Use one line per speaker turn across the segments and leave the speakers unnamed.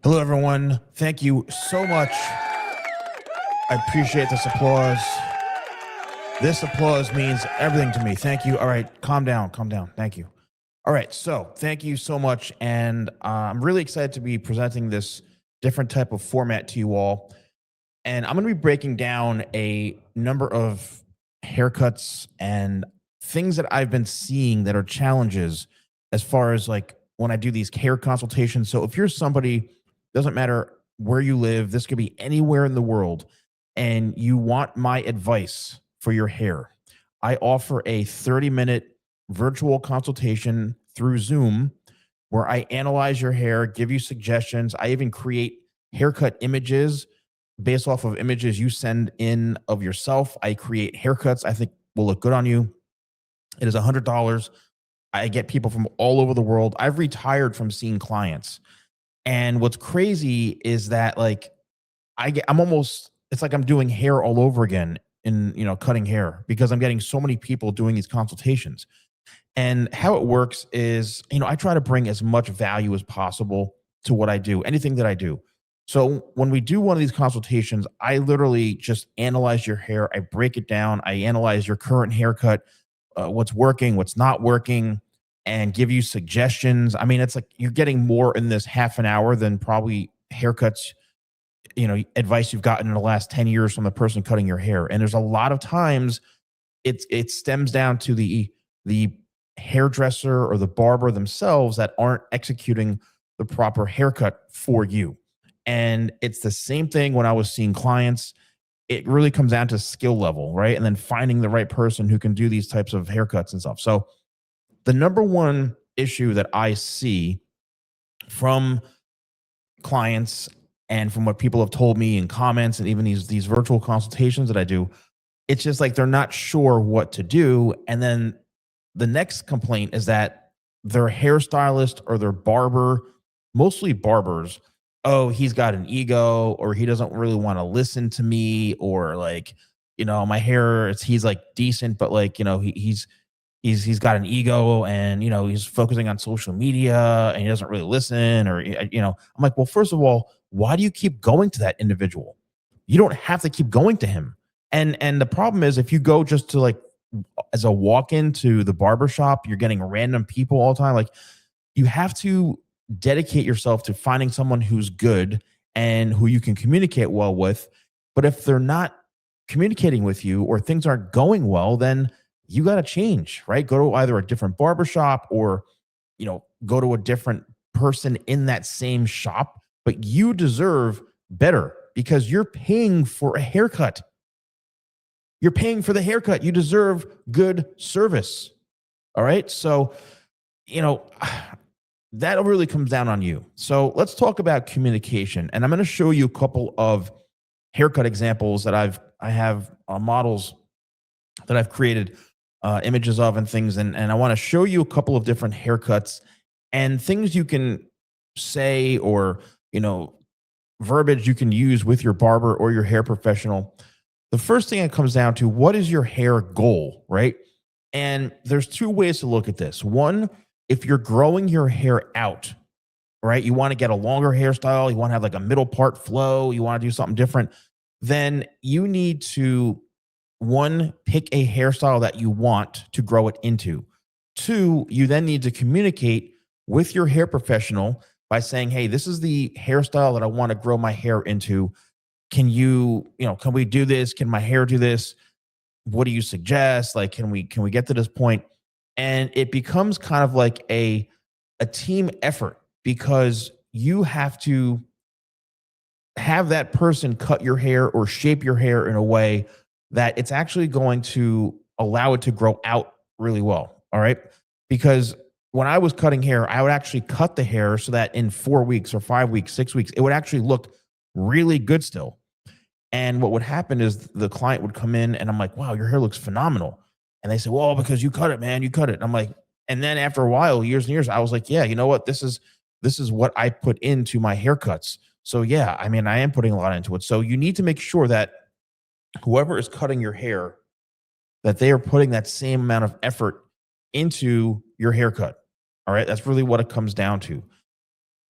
Hello, everyone. Thank you so much. I appreciate this applause. This applause means everything to me. Thank you. All right, calm down, calm down. Thank you. All right, so thank you so much. And I'm really excited to be presenting this different type of format to you all. And I'm going to be breaking down a number of haircuts and things that I've been seeing that are challenges as far as like when I do these hair consultations. So if you're somebody, doesn't matter where you live, this could be anywhere in the world, and you want my advice for your hair, I offer a 30-minute virtual consultation through Zoom where I analyze your hair, give you suggestions. I even create haircut images based off of images you send in of yourself. I create haircuts I think will look good on you. It is $100. I get people from all over the world. I've retired from seeing clients. And what's crazy is that like I'm almost, it's like I'm doing hair all over again in, cutting hair because I'm getting so many people doing these consultations. And how it works is, I try to bring as much value as possible to what I do, anything that I do. So when we do one of these consultations, I literally just analyze your hair. I break it down. I analyze your current haircut, what's working, what's not working, and give you suggestions. I mean, it's like you're getting more in this half an hour than probably haircuts, advice you've gotten in the last 10 years from the person cutting your hair. And there's a lot of times it stems down to the hairdresser or the barber themselves that aren't executing the proper haircut for you. And it's the same thing when I was seeing clients. It really comes down to skill level, right? And then finding the right person who can do these types of haircuts and stuff. So the number one issue that I see from clients and from what people have told me in comments and even these virtual consultations that I do, it's just like they're not sure what to do. And then the next complaint is that their hairstylist or their barber, mostly barbers, oh, he's got an ego, or he doesn't really want to listen to me, or like, my hair, he's like decent, but like, he's got an ego, and he's focusing on social media and he doesn't really listen, or I'm like, well, first of all, why do you keep going to that individual? You don't have to keep going to him. And the problem is, if you go just to like as a walk-in to the barber shop, you're getting random people all the time. Like, you have to dedicate yourself to finding someone who's good and who you can communicate well with. But if they're not communicating with you or things aren't going well, then you got to change, right? Go to either a different barbershop, or, go to a different person in that same shop. But you deserve better because you're paying for a haircut. You're paying for the haircut. You deserve good service. All right. So, you know, that really comes down on you. So let's talk about communication. And I'm going to show you a couple of haircut examples that I have models that I've created images of and things. And I want to show you a couple of different haircuts and things you can say, or, verbiage you can use with your barber or your hair professional. The first thing it comes down to, what is your hair goal, right? And there's two ways to look at this. One, if you're growing your hair out, right? You want to get a longer hairstyle, you want to have like a middle part flow, you want to do something different, then you need to, one, pick a hairstyle that you want to grow it into. Two, you then need to communicate with your hair professional by saying, hey, this is the hairstyle that I want to grow my hair into. Can can we do this? Can my hair do this? What do you suggest? Like, can we get to this point? And it becomes kind of like a team effort, because you have to have that person cut your hair or shape your hair in a way that it's actually going to allow it to grow out really well. All right. Because when I was cutting hair, I would actually cut the hair so that in 4 weeks or 5 weeks, 6 weeks, it would actually look really good still. And what would happen is the client would come in and I'm like, wow, your hair looks phenomenal. And they say, well, because you cut it, man, you cut it. And I'm like, and then after a while, years and years, I was like, yeah, you know what? This is what I put into my haircuts. So yeah, I mean, I am putting a lot into it. So you need to make sure that whoever is cutting your hair, that they are putting that same amount of effort into your haircut. All right. That's really what it comes down to.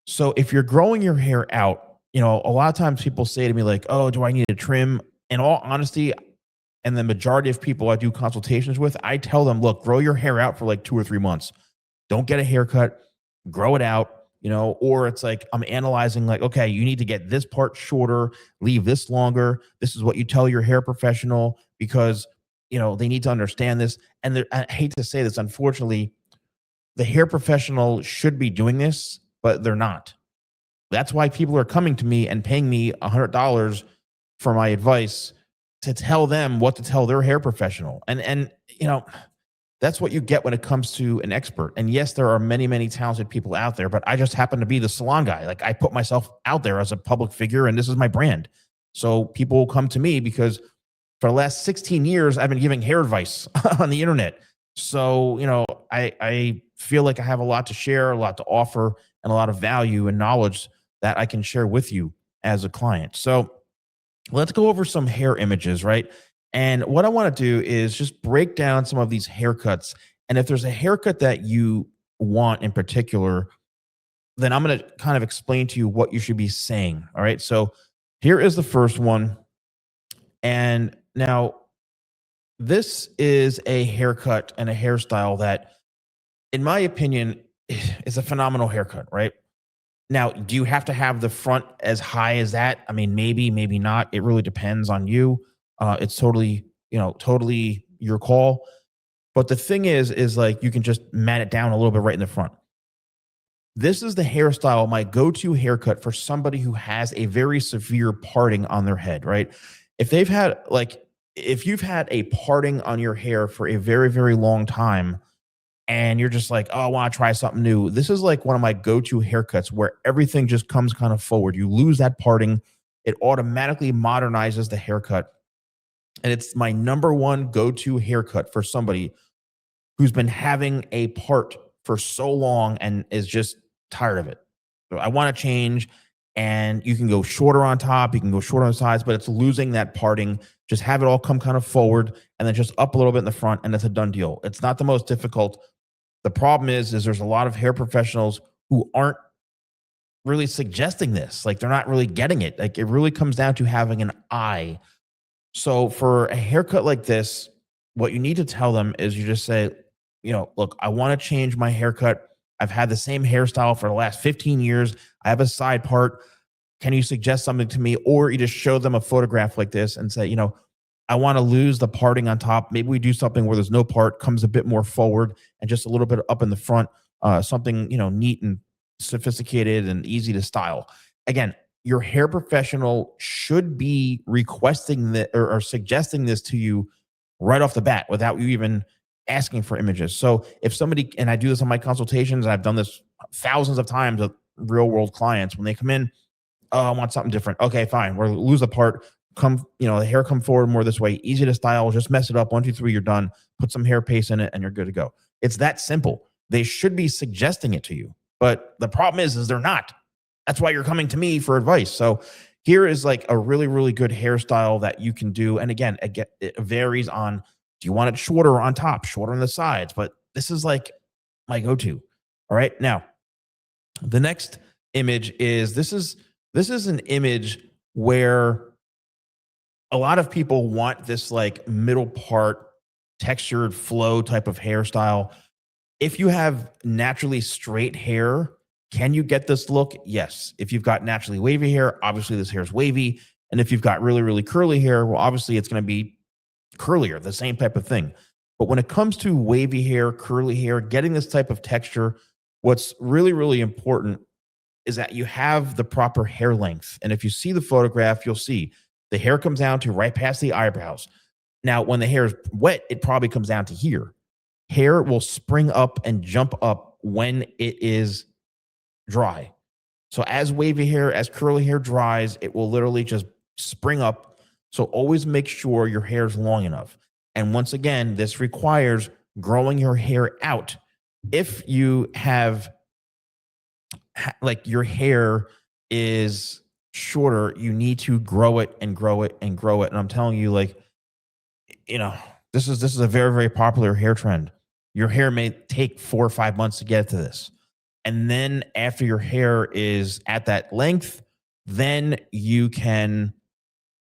So if you're growing your hair out, a lot of times people say to me like, "Oh, do I need to trim?" In all honesty, and the majority of people I do consultations with, I tell them, "Look, grow your hair out for like 2 or 3 months. Don't get a haircut, grow it out." Or it's like I'm analyzing like, okay, you need to get this part shorter, leave this longer. This is what you tell your hair professional because they need to understand this. And I hate to say this, unfortunately, the hair professional should be doing this, but they're not. That's why people are coming to me and paying me $100 for my advice to tell them what to tell their hair professional. And that's what you get when it comes to an expert. And yes, there are many, many talented people out there, but I just happen to be the salon guy. Like I put myself out there as a public figure and this is my brand. So people will come to me because for the last 16 years, I've been giving hair advice on the internet. So, I feel like I have a lot to share, a lot to offer, and a lot of value and knowledge that I can share with you as a client. So let's go over some hair images, right? And what I want to do is just break down some of these haircuts. And if there's a haircut that you want in particular, then I'm going to kind of explain to you what you should be saying. All right. So here is the first one. And now this is a haircut and a hairstyle that, in my opinion, is a phenomenal haircut, right? Now, do you have to have the front as high as that? I mean, maybe, maybe not. It really depends on you. It's totally your call. But the thing is like you can just mat it down a little bit right in the front. This is the hairstyle, my go-to haircut for somebody who has a very severe parting on their head, right? If they've had if you've had a parting on your hair for a very, very long time, and you're just like, oh, I want to try something new. This is like one of my go-to haircuts where everything just comes kind of forward. You lose that parting. It automatically modernizes the haircut. And it's my number one go-to haircut for somebody who's been having a part for so long and is just tired of it. So I want to change, and you can go shorter on top, you can go shorter on the sides, but it's losing that parting. Just have it all come kind of forward and then just up a little bit in the front, and it's a done deal. It's not the most difficult. The problem is there's a lot of hair professionals who aren't really suggesting this. Like they're not really getting it. Like it really comes down to having an eye. So for a haircut like this, what you need to tell them is you just say, look, I want to change my haircut. I've had the same hairstyle for the last 15 years. I have a side part. Can you suggest something to me? Or you just show them a photograph like this and say, I want to lose the parting on top. Maybe we do something where there's no part, comes a bit more forward and just a little bit up in the front. Something, neat and sophisticated and easy to style. Again, your hair professional should be requesting that or suggesting this to you right off the bat without you even asking for images. So if somebody, and I do this on my consultations, and I've done this thousands of times with real world clients, when they come in, oh, I want something different. Okay, fine. We'll lose the part. The hair come forward more this way. Easy to style. Just mess it up. 1, 2, 3, you're done. Put some hair paste in it and you're good to go. It's that simple. They should be suggesting it to you. But the problem is they're not. That's why you're coming to me for advice. So here is like a really, really good hairstyle that you can do. And again, it varies on, do you want it shorter on top, shorter on the sides? But this is like my go-to. All right. Now, the next image is this is an image where a lot of people want this like middle part textured flow type of hairstyle. If you have naturally straight hair, can you get this look? Yes. If you've got naturally wavy hair, obviously this hair is wavy. And if you've got really, really curly hair, well, obviously it's going to be curlier, the same type of thing. But when it comes to wavy hair, curly hair, getting this type of texture, what's really, really important is that you have the proper hair length. And if you see the photograph, you'll see the hair comes down to right past the eyebrows. Now, when the hair is wet, it probably comes down to here. Hair will spring up and jump up when it is dry. So as wavy hair, as curly hair dries, it will literally just spring up. So always make sure your hair is long enough. And once again, this requires growing your hair out. If you have like your hair is shorter, you need to grow it and grow it and grow it. And I'm telling you, like, this is a very, very popular hair trend. Your hair may take 4 or 5 months to get to this. And then after your hair is at that length, then you can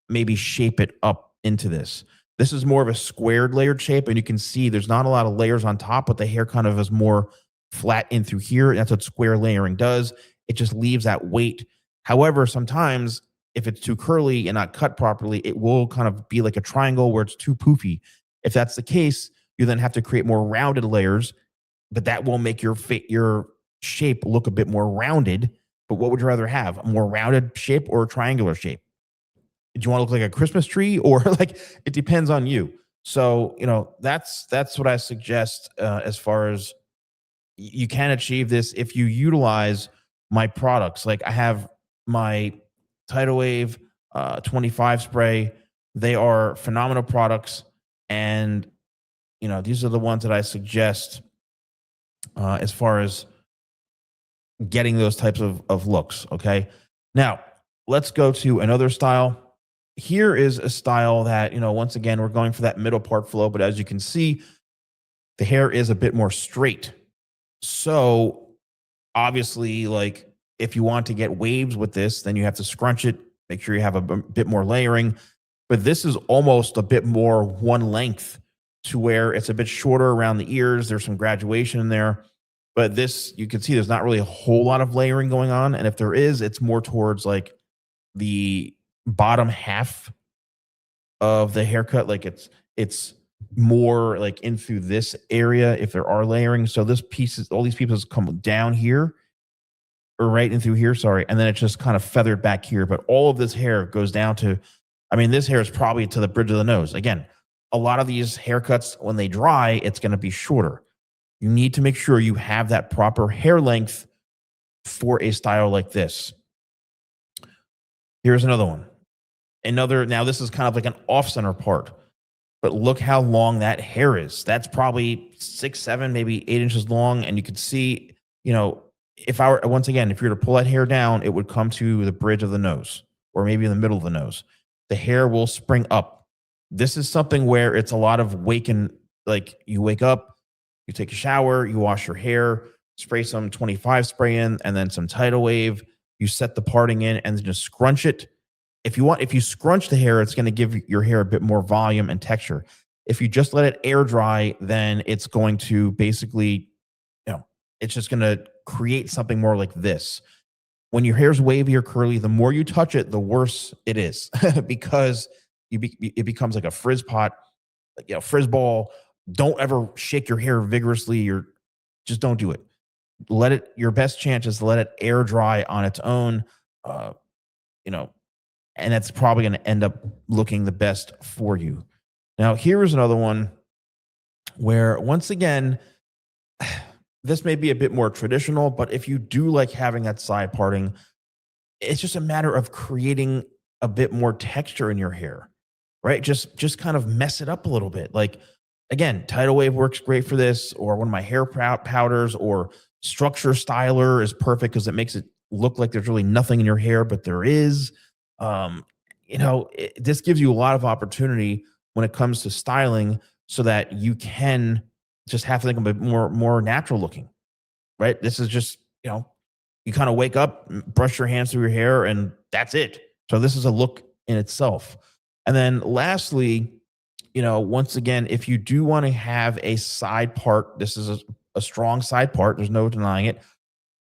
maybe shape it up into this. This is more of a squared layered shape, and you can see there's not a lot of layers on top, but the hair kind of is more flat in through here. That's what square layering does. It just leaves that weight. However, sometimes if it's too curly and not cut properly, it will kind of be like a triangle where it's too poofy. If that's the case, you then have to create more rounded layers, but that will make your shape look a bit more rounded. But what would you rather have? A more rounded shape or a triangular shape? Do you want to look like a Christmas tree, or like, it depends on you. So, that's what I suggest, as far as you can achieve this if you utilize my products. Like, I have my Tidal Wave 25 spray. They are phenomenal products. And, these are the ones that I suggest, as far as getting those types of looks. Okay. Now, let's go to another style. Here is a style that, once again, we're going for that middle part flow, but as you can see, the hair is a bit more straight. So obviously, like, if you want to get waves with this, then you have to scrunch it, make sure you have a bit more layering. But this is almost a bit more one length, to where it's a bit shorter around the ears. There's some graduation in there. But this, you can see there's not really a whole lot of layering going on. And if there is, it's more towards like the bottom half of the haircut. Like, it's more like in through this area if there are layering. So this piece is, all these pieces come down here, or right in through here, sorry. And then it's just kind of feathered back here. But all of this hair goes down to, this hair is probably to the bridge of the nose. Again, a lot of these haircuts, when they dry, it's going to be shorter. You need to make sure you have that proper hair length for a style like this. Here's another one. Now this is kind of like an off-center part, but look how long that hair is. That's probably 6, 7, maybe 8 inches long. And you can see, if I were, once again, if you were to pull that hair down, it would come to the bridge of the nose, or maybe in the middle of the nose. The hair will spring up. This is something where it's a lot of like, you wake up, you take a shower, you wash your hair, spray some 25 spray in, and then some Tidal Wave. You set the parting in and then just scrunch it. If you scrunch the hair, it's going to give your hair a bit more volume and texture. If you just let it air dry, then it's going to basically, it's just going to create something more like this. When your hair's wavy or curly, the more you touch it, the worse it is because it becomes like a frizz pot, like, frizz ball. Don't ever shake your hair vigorously, or just don't do it. Your best chance is to let it air dry on its own, and that's probably going to end up looking the best for you. Now, here is another one where, once again, this may be a bit more traditional, but if you do like having that side parting, it's just a matter of creating a bit more texture in your hair, right? Just kind of mess it up a little bit. Like, again, Tidal Wave works great for this, or one of my hair powders, or Structure Styler is perfect because it makes it look like there's really nothing in your hair, but there is. This gives you a lot of opportunity when it comes to styling, so that you can just have to think a bit more natural looking, right? This is just, you kind of wake up, brush your hands through your hair, and that's it. So this is a look in itself. And then lastly, once again, if you do want to have a side part, this is a strong side part, there's no denying it.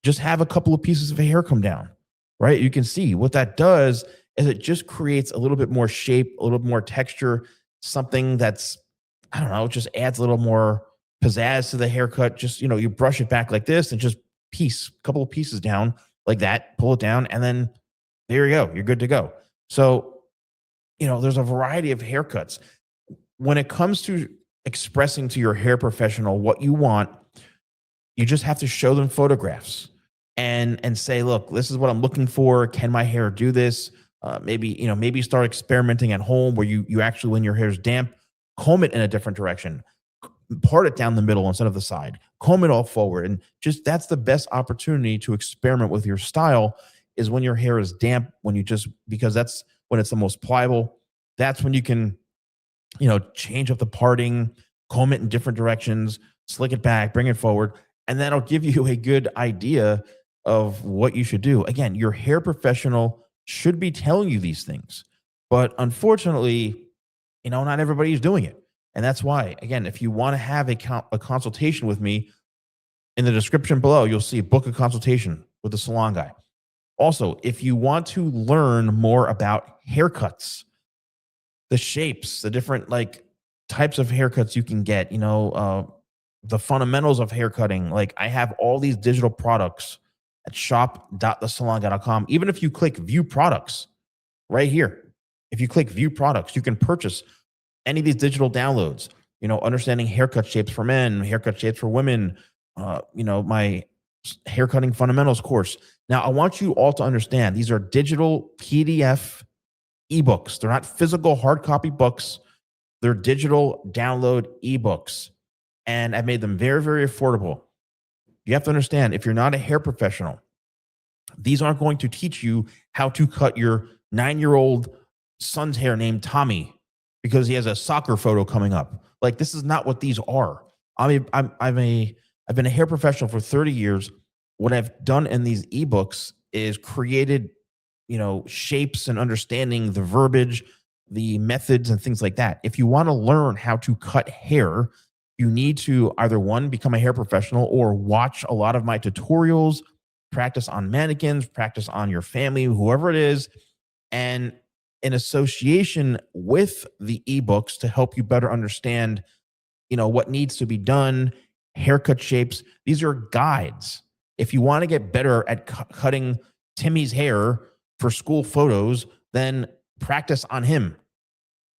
Just have a couple of pieces of hair come down, right? You can see what that does is it just creates a little bit more shape, a little bit more texture, something that's, I don't know, just adds a little more pizzazz to the haircut. Just, you brush it back like this and just couple of pieces down like that, pull it down, and then there you go. You're good to go. So, there's a variety of haircuts. When it comes to expressing to your hair professional what you want, you just have to show them photographs and say, look, this is what I'm looking for. Can my hair do this? Maybe start experimenting at home where you actually, when your hair's damp, comb it in a different direction, part it down the middle instead of the side, comb it all forward. And just, that's the best opportunity to experiment with your style, is when your hair is damp, because that's when it's the most pliable. That's when you can, change up the parting, comb it in different directions, slick it back, bring it forward. And that'll give you a good idea of what you should do. Again, your hair professional should be telling you these things. But unfortunately, not everybody is doing it. And that's why, again, if you want to have a consultation with me, in the description below, you'll see book a consultation with the salon guy. Also, if you want to learn more about haircuts, the shapes, the different types of haircuts you can get, the fundamentals of haircutting. Like I have all these digital products at shop.thesalonguy.com. Even if you click view products right here, if you click view products, you can purchase any of these digital downloads, understanding haircut shapes for men, haircut shapes for women, my haircutting fundamentals course. Now, I want you all to understand these are digital PDF ebooks. They're not physical hard copy books. They're digital download ebooks. And I've made them very, very affordable. You have to understand, if you're not a hair professional, these aren't going to teach you how to cut your 9-year-old son's hair named Tommy because he has a soccer photo coming up. Like, this is not what these are. I've been a hair professional for 30 years. What I've done in these ebooks is created, shapes and understanding the verbiage, the methods and things like that. If you want to learn how to cut hair, you need to either one, become a hair professional or watch a lot of my tutorials, practice on mannequins, practice on your family, whoever it is, and in association with the ebooks to help you better understand, what needs to be done, haircut shapes. These are guides. If you want to get better at cutting Timmy's hair for school photos, then practice on him,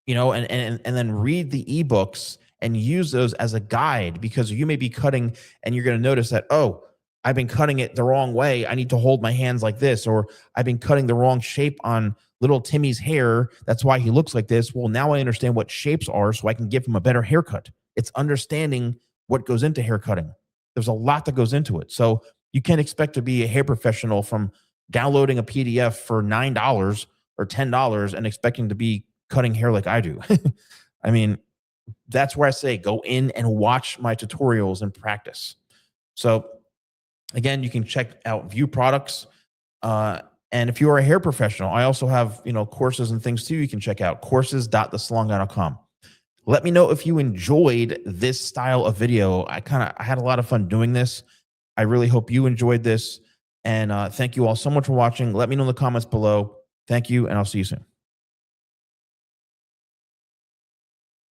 and then read the ebooks and use those as a guide, because you may be cutting and you're going to notice that, oh, I've been cutting it the wrong way. I need to hold my hands like this, or I've been cutting the wrong shape on little Timmy's hair. That's why he looks like this. Well, now I understand what shapes are so I can give him a better haircut. It's understanding what goes into haircutting. There's a lot that goes into it. So you can't expect to be a hair professional from downloading a PDF for $9 or $10 and expecting to be cutting hair like I do. I mean, that's where I say go in and watch my tutorials and practice. So again, you can check out View Products. And if you are a hair professional, I also have, courses and things too. You can check out courses.thesalonguy.com. Let me know if you enjoyed this style of video. I had a lot of fun doing this. I really hope you enjoyed this. And thank you all so much for watching. Let me know in the comments below. Thank you, and I'll see you soon.